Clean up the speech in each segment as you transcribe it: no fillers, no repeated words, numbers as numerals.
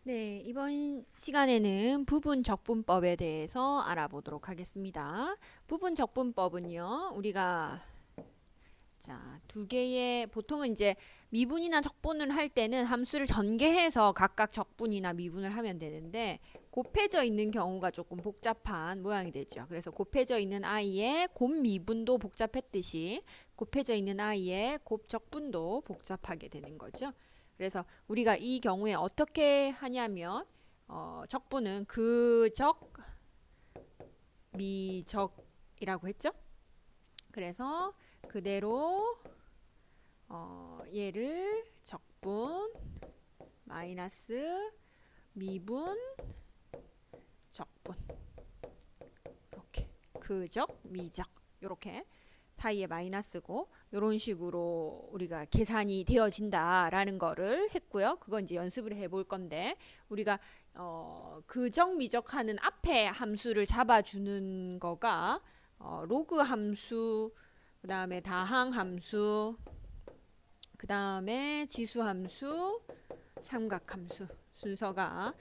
네, 이번 시간에는 부분적분법에 대해서 알아보도록 하겠습니다. 부분적분법은요, 우리가 두 개의 보통은 이제 미분이나 적분을 할 때는 함수를 전개해서 각각 적분이나 미분을 하면 되는데 곱해져 있는 경우가 조금 복잡한 모양이 되죠. 그래서 곱해져 있는 i의 곱미분도 복잡했듯이 곱해져 있는 i의 곱적분도 복잡하게 되는 거죠. 그래서 우리가 이 경우에 어떻게 하냐면 적분은 그적, 미적이라고 했죠. 그래서 그대로 얘를 적분 마이너스 미분 적분 이렇게 그적 미적 이렇게 사이에 마이너스고 이런 식으로 우리가 계산이 되어진다라는 거를 했고요. 그건 이제 연습을 해볼 건데 우리가 그적 미적하는 앞에 함수를 잡아주는 거가 로그 함수, 그 다음에 다항 함수, 그 다음에 지수 함수, 삼각 함수 순서가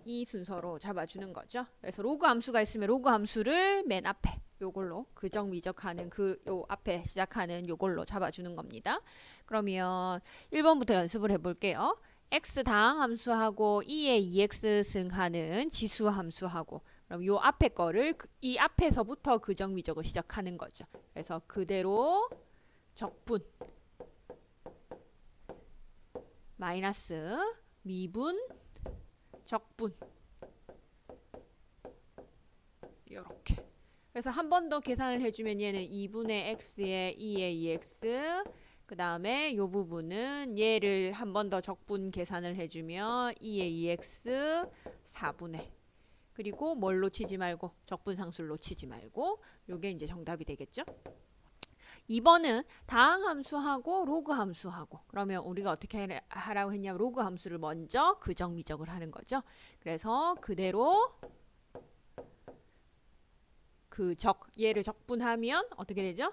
이 순서로 잡아주는 거죠. 그래서 로그 함수가 있으면 로그 함수를 맨 앞에 요걸로 그적 미적하는 요 앞에 시작하는 요걸로 잡아주는 겁니다. 그러면 1번부터 연습을 해볼게요. x 다항 함수하고 2의 2x 승하는 지수 함수하고 그럼 요 앞에 거를 이 앞에서부터 그적 미적을 시작하는 거죠. 그래서 그대로 적분 마이너스 미분 적분 이렇게. 그래서 한 번 더 계산을 해주면 얘는 2분의 x에 2의 2x 그 다음에 요 부분은 얘를 한 번 더 적분 계산을 해주면 2의 2x 4분의 그리고 뭘 놓치지 말고 적분상수를 놓치지 말고 요게 이제 정답이 되겠죠. 2번은 다항 함수하고 로그 함수하고 그러면 우리가 어떻게 하라고 했냐면 로그 함수를 먼저 그적 미적을 하는 거죠. 그래서 그대로 얘를 적분하면 어떻게 되죠?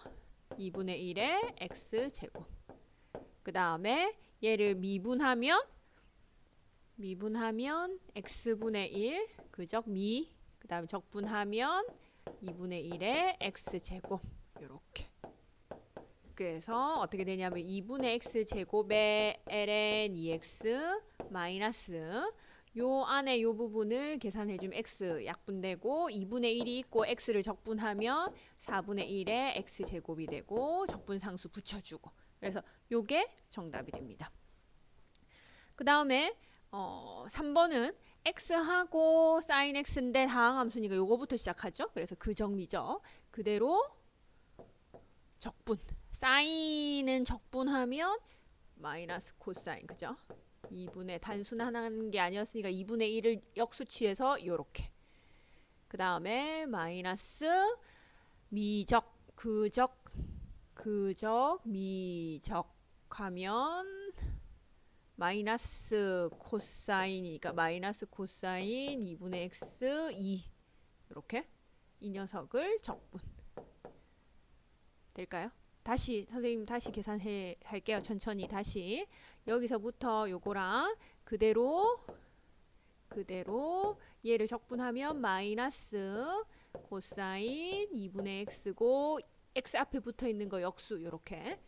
2분의 1의 x제곱 그 다음에 얘를 미분하면 x분의 1 그적 그 다음에 적분하면 2분의 1의 x제곱 이렇게. 그래서 어떻게 되냐면 2분의 x제곱에 ln 2x 마이너스 요 안에 요 부분을 계산해주면 x 약분되고 2분의 1이 있고 x를 적분하면 4분의 1의 x제곱이 되고 적분상수 붙여주고 그래서 요게 정답이 됩니다. 그 다음에 3번은 x하고 sin x인데 다항함수니까 요거부터 시작하죠. 그래서 그정미죠. 그대로 적분 사인은 적분하면 마이너스 코사인 그죠? 2분의 단순한 게 아니었으니까 2분의 1을 역수취해서 요렇게 그 다음에 마이너스 미적 그적 미적 하면 마이너스 코사인이니까 마이너스 코사인 2분의 x 2 이렇게 이 녀석을 적분 될까요? 다시 선생님 다시 계산해 할게요. 천천히 다시 여기서부터 요거랑 그대로 얘를 적분하면 마이너스 코사인 2분의 x고 x 앞에 붙어 있는 거 역수 요렇게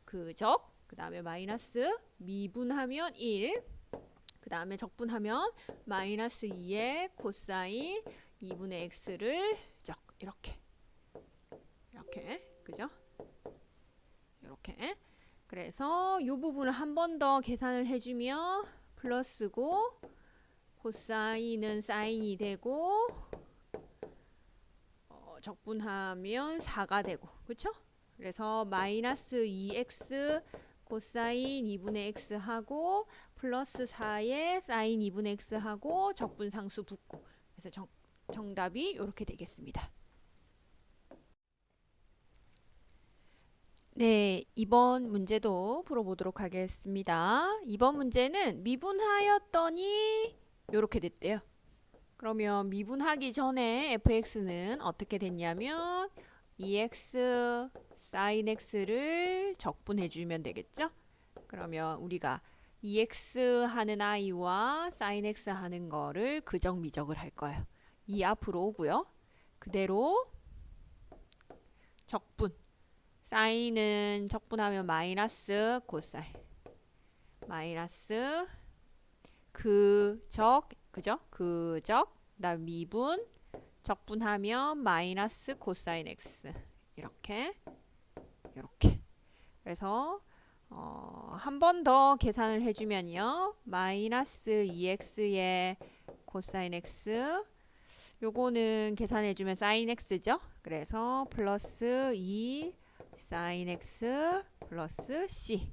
그적 그 다음에 마이너스 미분하면 1 그 다음에 적분하면 마이너스 2의 코사인 2분의 x를 적 이렇게 그죠? 이렇게 그래서 이 부분을 한 번 더 계산을 해주면 플러스고 코사인은 사인이 되고 적분하면 4가 되고 그쵸? 그래서 마이너스 2x 코사인 2분의 x 하고 플러스 4의 사인 2분의 x 하고 적분상수 붙고 그래서 정답이 이렇게 되겠습니다. 네, 이번 문제도 풀어보도록 하겠습니다. 이번 문제는 미분하였더니 이렇게 됐대요. 그러면 미분하기 전에 fx는 어떻게 됐냐면 2x sin x를 적분해 주면 되겠죠? 그러면 우리가 EX 하는 i와 sin x 하는 거를 그적 미적을 할 거예요. 2 앞으로 오고요. 그대로 적분. 사인은 적분하면 마이너스 코사인. 마이너스 그적, 그죠? 그적. 그다음 미분. 적분하면 마이너스 코사인 x. 이렇게. 그래서 한 번 더 계산을 해주면요. 마이너스 2x의 코사인 x. 요거는 계산해주면 사인 x죠. 그래서 플러스 2 사인 x 플러스 c.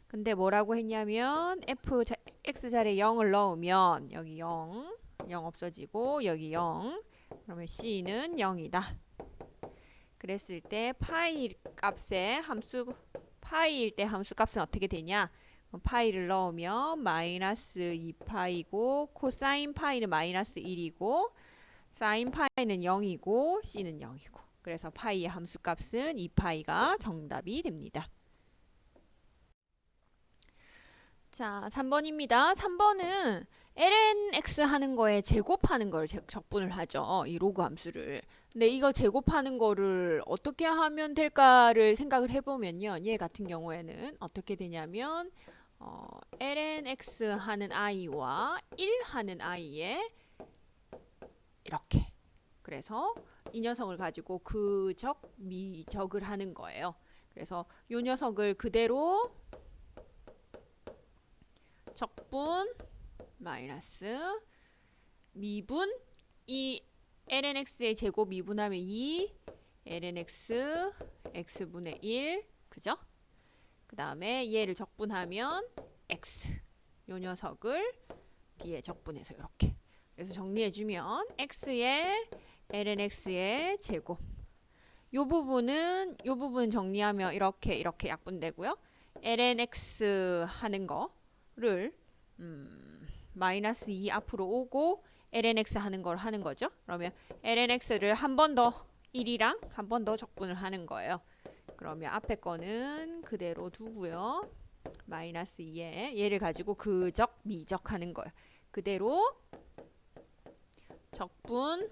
근데 뭐라고 했냐면 x 자리에 0을 넣으면 여기 0 없어지고 여기 0. 그러면 c는 0이다. 그랬을 때 파이 값의 함수 파이일 때 함수 값은 어떻게 되냐? 파이를 넣으면 마이너스 2파이고 코사인 파이는 마이너스 1이고 사인 파이는 0이고 c는 0이고 그래서 파이의 함수 값은 2파이가 정답이 됩니다. 자, 3번입니다. 3번은 lnx 하는 거에 제곱하는 걸 적분을 하죠. 이 로그 함수를. 근데 이거 제곱하는 거를 어떻게 하면 될까를 생각을 해보면요. 얘 같은 경우에는 어떻게 되냐면 lnx 하는 i와 1 하는 i에 이렇게. 그래서 이 녀석을 가지고 그적, 미적을 하는 거예요. 그래서 이 녀석을 그대로 적분 마이너스 미분 이 lnx의 제곱 미분하면 2 lnx x분의 1 그죠? 그 다음에 얘를 적분하면 x 요 녀석을 뒤에 적분해서 이렇게 그래서 정리해주면 x의 lnx의 제곱 요 부분 정리하면 이렇게 약분되고요. lnx 하는 거를 마이너스 2 앞으로 오고 lnx 하는 걸 하는 거죠. 그러면 lnx를 한 번 더 1이랑 한 번 더 적분을 하는 거예요. 그러면 앞에 거는 그대로 두고요. 마이너스 2에 얘를 가지고 그적 미적 하는 거예요. 그대로 적분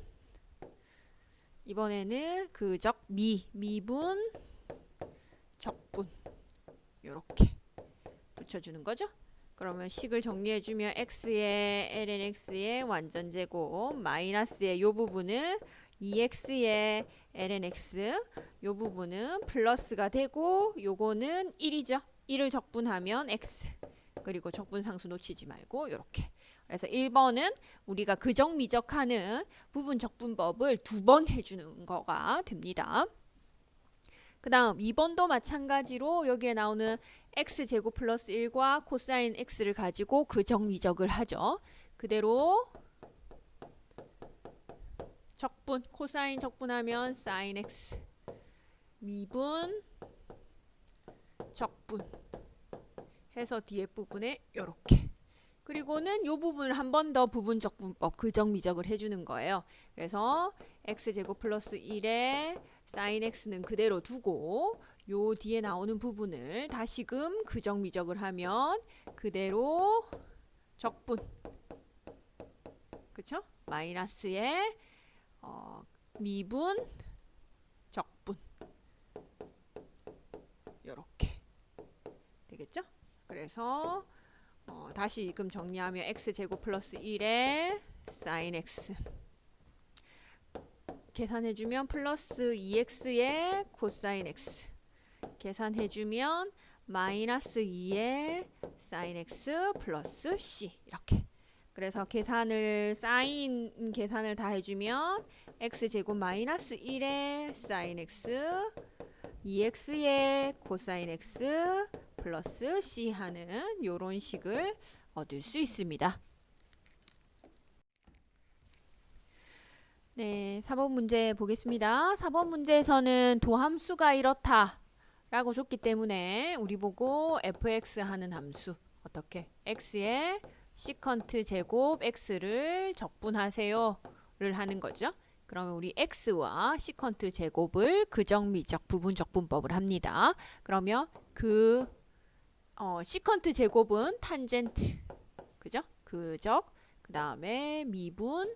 이번에는 그적 미분 적분 요렇게 붙여주는 거죠. 그러면 식을 정리해주면 x의 lnx의 완전 제곱 마이너스의 요 부분은 2x의 lnx 요 부분은 플러스가 되고 요거는 1이죠. 1을 적분하면 x 그리고 적분상수 놓치지 말고 요렇게 그래서 1번은 우리가 그적 미적하는 부분 적분법을 2번 해주는 거가 됩니다. 그 다음 2번도 마찬가지로 여기에 나오는 x제곱 플러스 1과 코사인 x를 가지고 그적 미적을 하죠. 그대로 적분 코사인 적분하면 사인 x 미분 적분 해서 뒤에 부분에 요렇게 그리고는 요 부분을 한 번 더 부분 적분법 그적 미적을 해주는 거예요. 그래서 x제곱 플러스 1에 사인 x는 그대로 두고 요 뒤에 나오는 부분을 다시금 그적 미적을 하면 그대로 적분 그쵸? 마이너스에 미분 적분 요렇게 되겠죠? 그래서 다시금 정리하면 x제곱 플러스 1에 사인 x 계산해주면 플러스 2x의 코사인 x 계산해주면 마이너스 2의 사인 x 플러스 c 이렇게 그래서 사인 계산을 다 해주면 x제곱 마이너스 1의 사인 x 2x의 코사인 x 플러스 c 하는 요런 식을 얻을 수 있습니다. 네, 4번 문제 보겠습니다. 4번 문제에서는 도함수가 이렇다 라고 줬기 때문에 우리 보고 fx 하는 함수 어떻게 x의 시컨트 제곱 x를 적분하세요 를 하는 거죠. 그러면 우리 x와 시컨트 제곱을 그적 미적 부분 적분법을 합니다. 그러면 그 시컨트 제곱은 탄젠트. 그죠? 그적. 그 다음에 미분.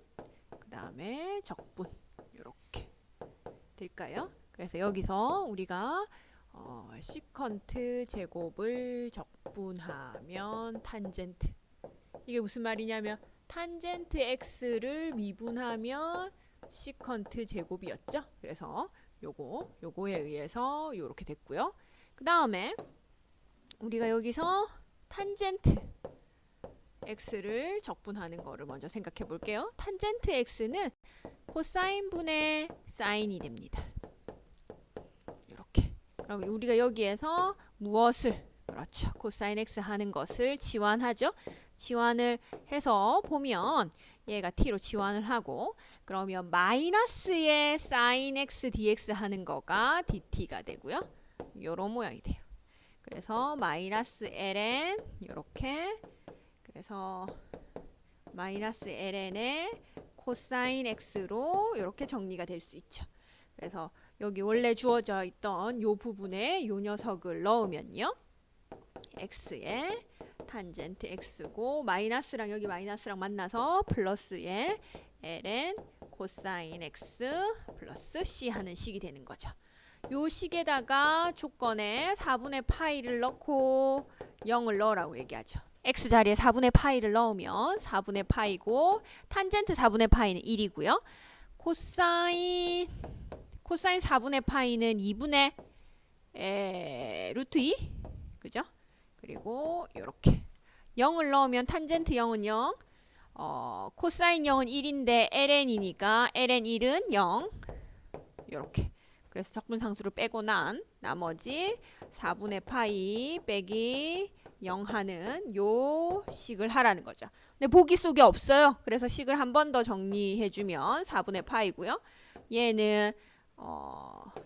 그 다음에 적분. 이렇게 될까요? 그래서 여기서 우리가 시컨트 제곱을 적분하면 탄젠트. 이게 무슨 말이냐면 탄젠트 x를 미분하면 시컨트 제곱이었죠. 그래서 요거에 의해서 요렇게 됐고요. 그 다음에 우리가 여기서 탄젠트 x를 적분하는 거를 먼저 생각해 볼게요. 탄젠트 x는 코사인 분의 사인이 됩니다. 이렇게. 그럼 우리가 여기에서 무엇을, 그렇죠, 코사인 x 하는 것을 치환하죠. 치환을 해서 보면 얘가 t로 치환을 하고, 그러면 마이너스의 사인 x dx 하는 거가 dt가 되고요. 요런 모양이 돼요. 그래서 마이너스 ln 요렇게, 그래서 마이너스 ln의 코사인 x로 이렇게 정리가 될 수 있죠. 그래서 여기 원래 주어져 있던 요 부분에 요 녀석을 넣으면요, x에 탄젠트 x고, 마이너스랑 여기 마이너스랑 만나서 플러스에 ln 코사인 x 플러스 c 하는 식이 되는 거죠. 요 식에다가 조건에 4분의 파이를 넣고 0을 넣으라고 얘기하죠. x 자리에 4분의 파이를 넣으면 4분의 파이고, 탄젠트 4분의 파이는 1이고요. 코사인 4분의 파이는 2분의 루트 2, 그죠? 그리고 요렇게 0을 넣으면 탄젠트 0은 0, 코사인 0은 1인데 ln이니까 ln 1은 0, 요렇게. 그래서 적분상수를 빼고 난 나머지 4분의 파이 빼기 0 하는 요 식을 하라는 거죠. 근데 보기 속에 없어요. 그래서 식을 한 번 더 정리해주면 4분의 파이고요. 얘는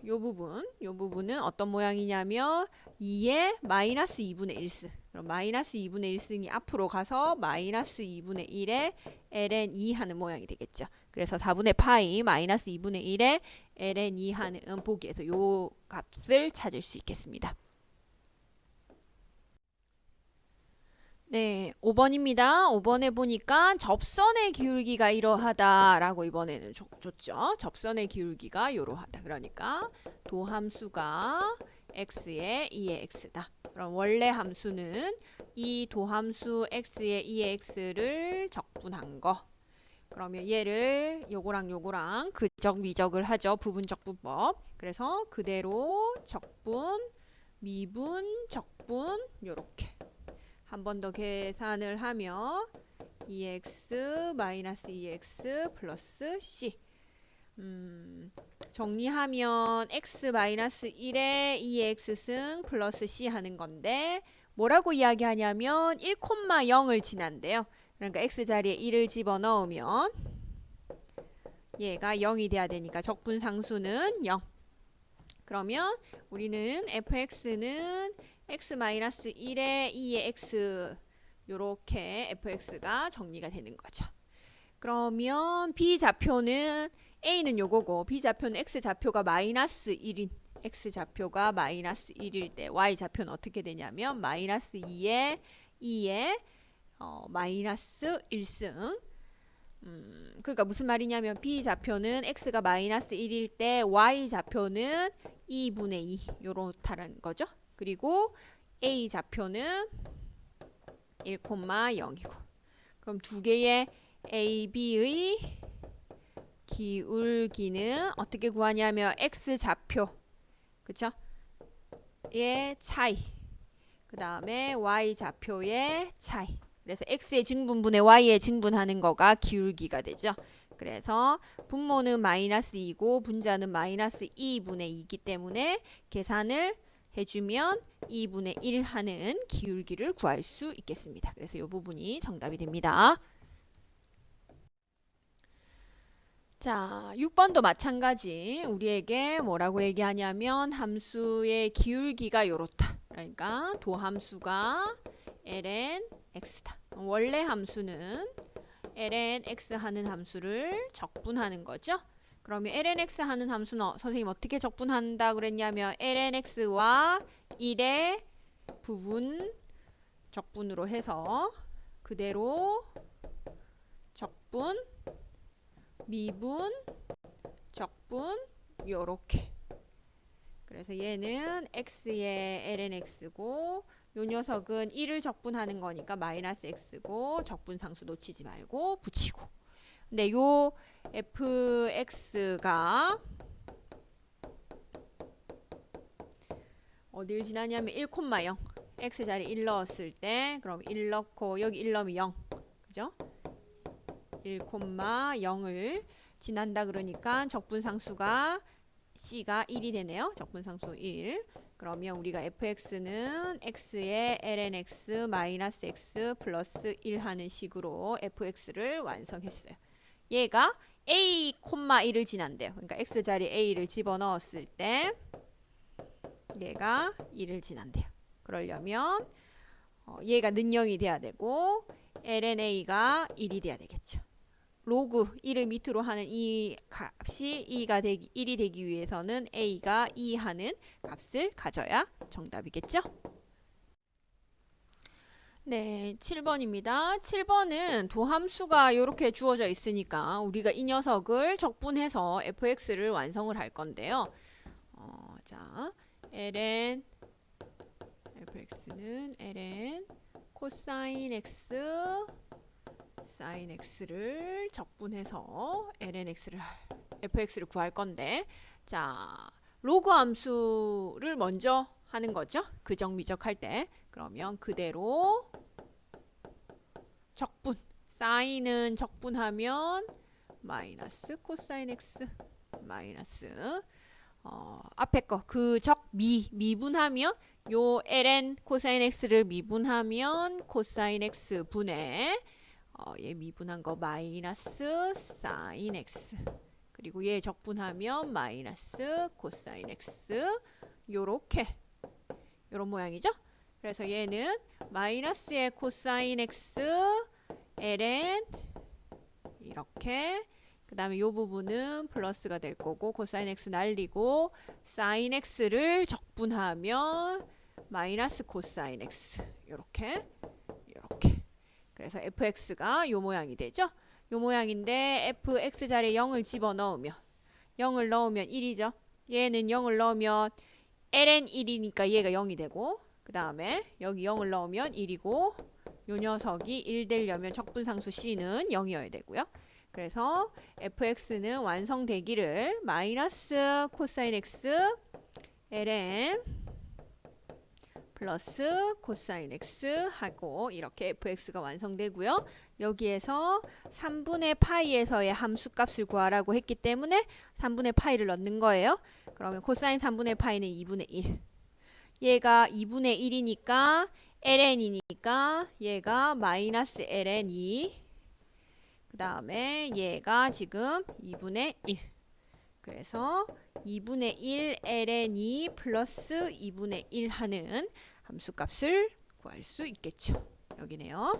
요 부분은 어떤 모양이냐면 2에 마이너스 2분의 1승. 그럼 마이너스 2분의 1승이 앞으로 가서 마이너스 2분의 1에 ln 2 하는 모양이 되겠죠. 그래서 4분의 파이 마이너스 2분의 1에 ln 2 하는 보기에서 요 값을 찾을 수 있겠습니다. 네, 5번입니다. 5번에 보니까 접선의 기울기가 이러하다라고 이번에는 줬죠. 접선의 기울기가 이러하다. 그러니까 도함수가 x의 2의 x다. 그럼 원래 함수는 이 도함수 x의 2의 x를 적분한 거. 그러면 얘를 요거랑 그적 미적을 하죠. 부분적분법. 그래서 그대로 적분, 미분, 적분 요렇게. 한 번 더 계산을 하면 2x 마이너스 2x 플러스 c. 정리하면 x 마이너스 1에 2x승 플러스 c 하는 건데, 뭐라고 이야기하냐면 1,0을 지난대요. 그러니까 x 자리에 1을 집어넣으면 얘가 0이 돼야 되니까 적분상수는 0. 그러면 우리는 fx는 x-1에 2의 x, 요렇게 fx가 정리가 되는 거죠. 그러면 b좌표는 a는 요거고, b좌표는 x좌표가 마이너스 1인, x좌표가 마이너스 1일 때 y좌표는 어떻게 되냐면 마이너스 2에 마이너스 1승. 그러니까 무슨 말이냐면 b좌표는 x가 마이너스 1일 때 y좌표는 2분의 2 요렇다는 거죠. 그리고 a좌표는 1,0이고. 그럼 두 개의 a, b의 기울기는 어떻게 구하냐면 x좌표, 그쵸? 의 차이, 그 다음에 y좌표의 차이. 그래서 x의 증분분의 y의 증분하는 거가 기울기가 되죠. 그래서 분모는 마이너스 2고 분자는 마이너스 2분의 2이기 때문에 계산을 해주면 2분의 1 하는 기울기를 구할 수 있겠습니다. 그래서 이 부분이 정답이 됩니다. 자, 6번도 마찬가지. 우리에게 뭐라고 얘기하냐면 함수의 기울기가 이렇다. 그러니까 도함수가 ln x다. 원래 함수는 ln x 하는 함수를 적분하는 거죠. 그러면 ln x 하는 함수는 선생님 어떻게 적분한다 그랬냐면 ln x와 1의 부분 적분으로 해서 그대로 적분, 미분, 적분 요렇게. 그래서 얘는 x의 lnx고 요 녀석은 1을 적분하는 거니까 마이너스 x고 적분 상수 놓치지 말고 붙이고. 근데 요 fx가 어딜 지나냐면 1,0 x자리 1 넣었을 때 그럼 1 넣고 여기 1 넣으면 0 그죠? 1,0을 지난다 그러니까 적분상수가 c가 1이 되네요. 적분상수 1. 그러면 우리가 fx는 x의 lnx 마이너스 x 플러스 1 하는 식으로 fx를 완성했어요. 얘가 a, 1을 지난대요. 그러니까 x자리 a를 집어넣었을 때 얘가 1을 지난대요. 그러려면 얘가 능령이 돼야 되고 lna가 1이 돼야 되겠죠. 로그 1을 밑으로 하는 이 값이 1이 되기 위해서는 a가 2 하는 값을 가져야 정답이겠죠. 네, 7번입니다. 7번은 도함수가 이렇게 주어져 있으니까 우리가 이 녀석을 적분해서 fx를 완성을 할 건데요. 자, ln fx는 ln 코사인 x sin x를 적분해서 fx를 구할 건데, 자, 로그 함수를 먼저 하는 거죠. 그정 미적할 때. 그러면 그대로 적분, 사인은 적분하면 마이너스 코사인 x 마이너스 앞에 거 그적 미분하면 요 ln 코사인 x를 미분하면 코사인 x 분의 얘 미분한 거 마이너스 사인 x 그리고 얘 적분하면 마이너스 코사인 x 요렇게 요런 모양이죠. 그래서 얘는 마이너스의 코사인 x ln 이렇게 그 다음에 요 부분은 플러스가 될 거고 코사인 x 날리고 사인 x를 적분하면 마이너스 코사인 x 요렇게 그래서 fx가 요 모양이 되죠. 요 모양인데 fx 자리에 0을 집어넣으면 0을 넣으면 1이죠. 얘는 0을 넣으면 ln 1이니까 얘가 0이 되고 그 다음에 여기 0을 넣으면 1이고 요 녀석이 1 되려면 적분상수 c는 0이어야 되고요. 그래서 fx는 완성되기를 마이너스 코사인 x ln 플러스 코사인 x 하고 이렇게 fx가 완성되고요. 여기에서 3분의 파이에서의 함수값을 구하라고 했기 때문에 3분의 파이를 넣는 거예요. 그러면 코사인 3분의 파이는 2분의 1. 얘가 2분의 1이니까 ln이니까 얘가 마이너스 ln2. 그 다음에 얘가 지금 2분의 1. 그래서 2분의 1 ln2 플러스 2분의 1 하는 함수값을 구할 수 있겠죠. 여기네요.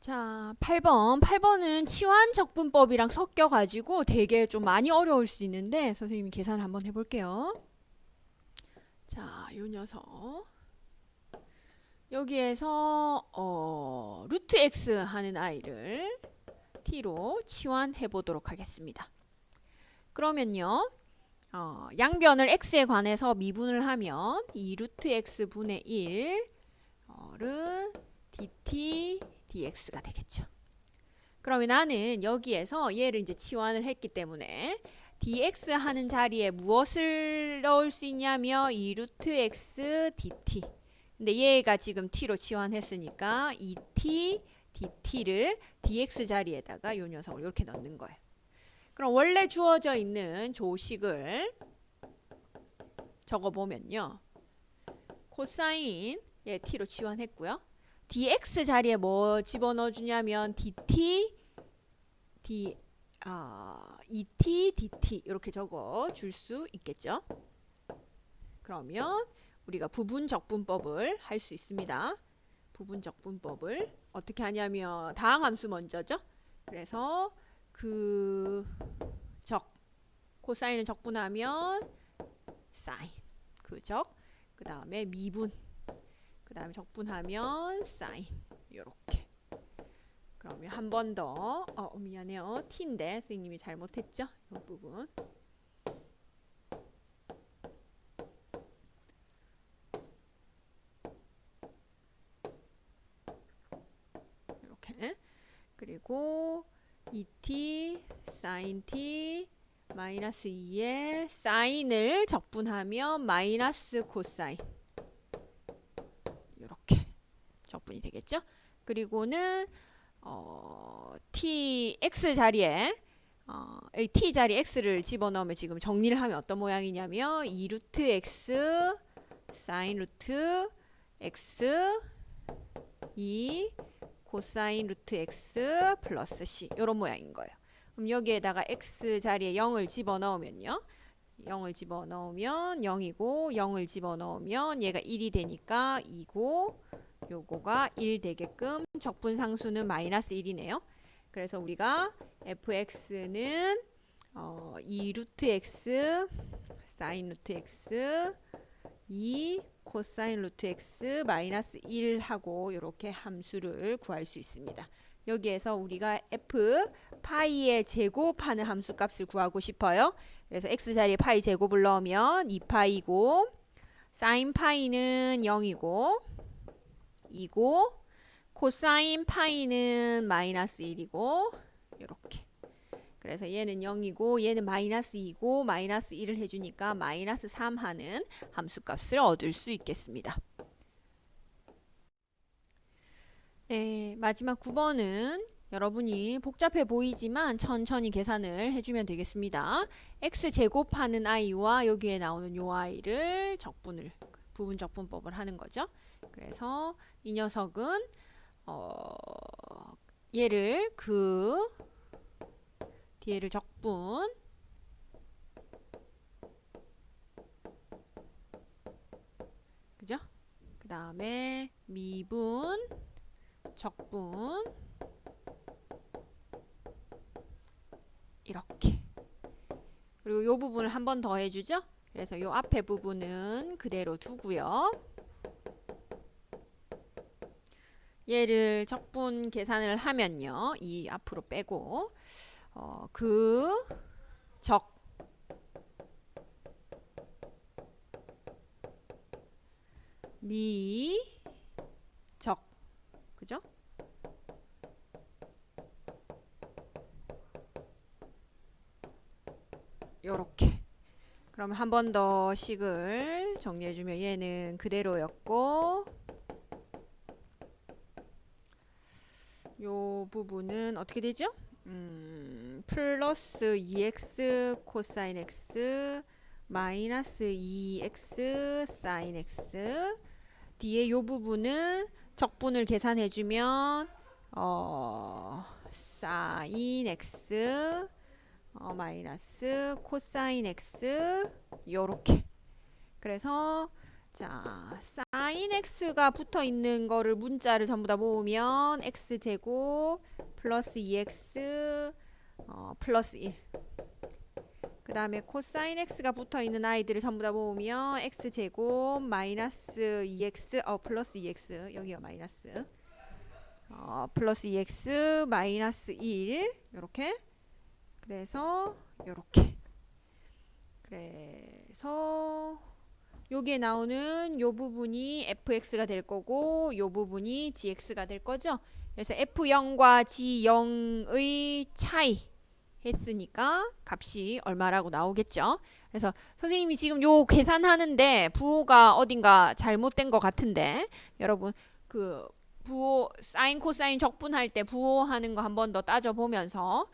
자, 8번은 치환적분법이랑 섞여가지고 되게 좀 많이 어려울 수 있는데 선생님이 계산을 한번 해볼게요. 자, 요 녀석 여기에서 루트 x 하는 a를 t로 치환해 보도록 하겠습니다. 그러면요, 양변을 x에 관해서 미분을 하면 이 루트 x 분의 1은 dt dx가 되겠죠. 그러면 나는 여기에서 얘를 이제 치환을 했기 때문에 dx 하는 자리에 무엇을 넣을 수 있냐면 이 루트 x dt. 근데 얘가 지금 t로 치환했으니까 이 t dt를 dx 자리에다가 요 녀석을 이렇게 넣는 거예요. 그럼 원래 주어져 있는 조식을 적어보면요. 코사인 얘 t로 치환했고요. dx 자리에 뭐 집어넣어 주냐면 dt, et, dt 이렇게 적어 줄 수 있겠죠. 그러면 우리가 부분적분법을 할 수 있습니다. 부분적분법을 어떻게 하냐면 다항함수 먼저죠. 그래서 그 적 코사인을 적분하면 사인 그 적 그 다음에 미분, 그 다음에 적분하면 사인. 요렇게. 그러면 한 번 더, 미안해요. t인데 선생님이 잘못했죠? 이 부분. 이렇게. 그리고 2t sin t 마이너스 2에 사인을 적분하면 마이너스 코사인. 이렇게 적분이 되겠죠? 그리고는 x 자리에 t 자리 x를 집어넣으면 지금 정리를 하면 어떤 모양이냐면 2 루트 x 사인 루트 x 2 코사인 루트 x 플러스 c 이런 모양인 거예요. 그럼 여기에다가 x 자리에 0을 집어넣으면요. 0을 집어넣으면 0이고 0을 집어넣으면 얘가 1이 되니까 2고 요거가 1 되게끔 적분상수는 마이너스 1이네요. 그래서 우리가 fx는 2 루트 x 사인 루트 x 2 코사인 루트 x 마이너스 1 하고 이렇게 함수를 구할 수 있습니다. 여기에서 우리가 f 파이의 제곱하는 함수 값을 구하고 싶어요. 그래서 x 자리에 파이 제곱을 넣으면 2파이고 사인 파이는 0이고 2고 코사인 파이는 마이너스 1이고 이렇게. 그래서 얘는 0이고 얘는 마이너스 2고 마이너스 1을 해주니까 마이너스 3 하는 함수값을 얻을 수 있겠습니다. 네, 마지막 9번은 여러분이 복잡해 보이지만 천천히 계산을 해주면 되겠습니다. x 제곱하는 i와 여기에 나오는 요 i를 적분을 부분 적분법을 하는 거죠. 그래서 이 녀석은 얘를 그 뒤에를 적분 그죠? 그 다음에 미분 적분 이렇게. 그리고 요 부분을 한 번 더 해주죠. 그래서 요 앞에 부분은 그대로 두고요. 얘를 적분 계산을 하면요. 이 앞으로 빼고 그 적 미 적 그죠? 요렇게. 그럼 한 번 더 식을 정리해주면 얘는 그대로였고 요 부분은 어떻게 되죠? 플러스 2x 코사인 x 마이너스 2x 사인 x 뒤에 요 부분은 적분을 계산해주면 사인 x 마이너스 코사인 x 요렇게. 그래서 자 사인 x가 붙어 있는 거를 문자를 전부 다 모으면 x제곱 플러스 2x 플러스 1. 그 다음에 코사인 x가 붙어 있는 아이들을 전부 다 모으면 x제곱 마이너스 2x 플러스 2x 여기가 마이너스 플러스 2x 마이너스 1 요렇게. 그래서 요렇게. 그래서 여기에 나오는 요 부분이 fx가 될 거고 요 부분이 gx가 될 거죠. 그래서 f0과 g0의 차이 했으니까 값이 얼마라고 나오겠죠. 그래서 선생님이 지금 요 계산하는데 부호가 어딘가 잘못된 것 같은데 여러분 그 부호 사인 코사인 적분할 때 부호하는 거 한 번 더 따져보면서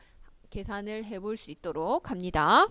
계산을 해볼 수 있도록 합니다.